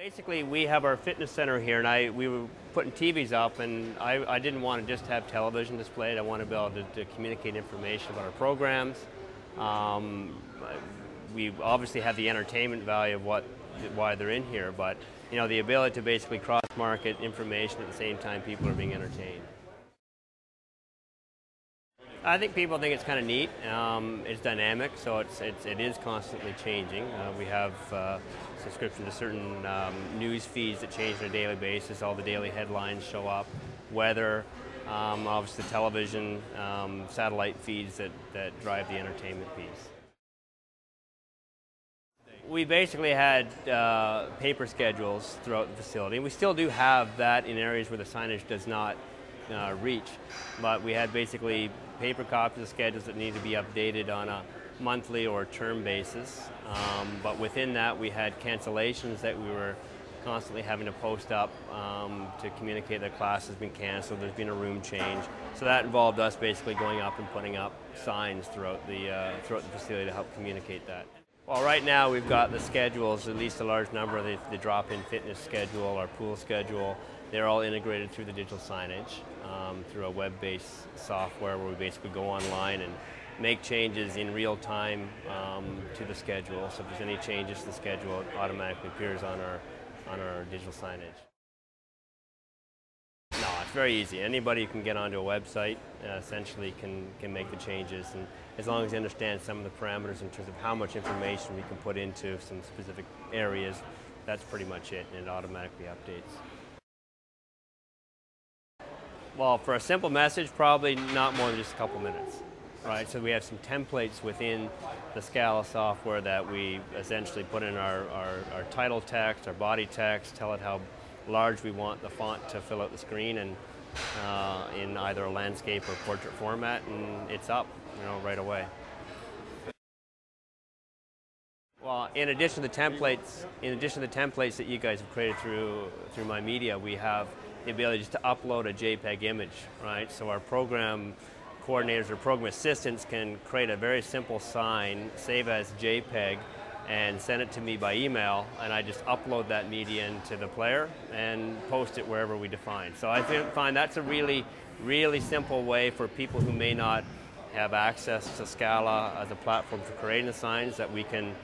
Basically, we have our fitness center here, and we were putting TVs up, and I didn't want to just have television displayed. I want to be able to communicate information about our programs. We obviously have the entertainment value of why they're in here, but you know, the ability to basically cross-market information at the same time people are being entertained. I think people think it's kind of neat. It's dynamic, so it is constantly changing. We have subscription to certain news feeds that change on a daily basis. All the daily headlines show up. Weather, obviously television, satellite feeds that drive the entertainment piece. We basically had paper schedules throughout the facility. We still do have that in areas where the signage does not reach, but we had basically paper copies of schedules that need to be updated on a monthly or term basis. But within that, we had cancellations that we were constantly having to post up to communicate that class has been canceled, there's been a room change. So that involved us basically going up and putting up signs throughout the facility to help communicate that. Well, right now we've got the schedules, at least a large number of the drop-in fitness schedule, our pool schedule. They're all integrated through the digital signage, through a web-based software where we basically go online and make changes in real time to the schedule. So if there's any changes to the schedule, it automatically appears on our digital signage. No, it's very easy. Anybody can get onto a website, essentially can make the changes, and as long as they understand some of the parameters in terms of how much information we can put into some specific areas, that's pretty much it, and it automatically updates. Well, for a simple message, probably not more than just a couple minutes, right? So we have some templates within the Scala software that we essentially put in our title text, our body text, tell it how large we want the font to fill out the screen, and in either a landscape or portrait format, and it's up, you know, right away. Well, in addition to the templates that you guys have created through MyMedia, we have the ability just to upload a JPEG image, right? So our program coordinators or program assistants can create a very simple sign, save as JPEG, and send it to me by email, and I just upload that media into the player and post it wherever we define. So I find that's a really, really simple way for people who may not have access to Scala as a platform for creating the signs, that we can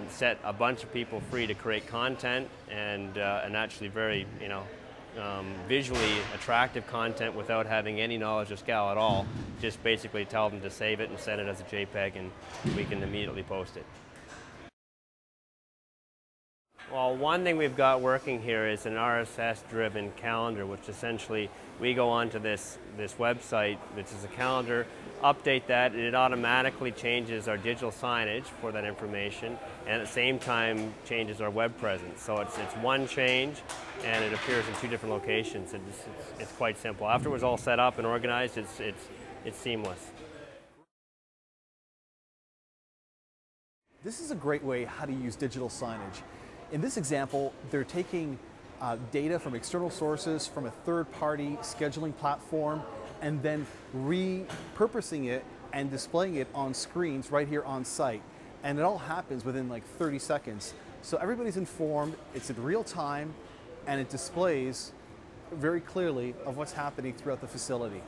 set a bunch of people free to create content and actually very, you know, visually attractive content without having any knowledge of Scala at all. Just basically tell them to save it and send it as a JPEG, and we can immediately post it. Well, one thing we've got working here is an RSS-driven calendar, which essentially we go onto this website, which is a calendar, update that, and it automatically changes our digital signage for that information, and at the same time changes our web presence. So it's one change, and it appears in two different locations. It's quite simple. After it was all set up and organized, it's seamless. This is a great way how to use digital signage. In this example, they're taking data from external sources, from a third-party scheduling platform, and then repurposing it and displaying it on screens right here on site. And it all happens within like 30 seconds. So everybody's informed, it's in real time, and it displays very clearly of what's happening throughout the facility.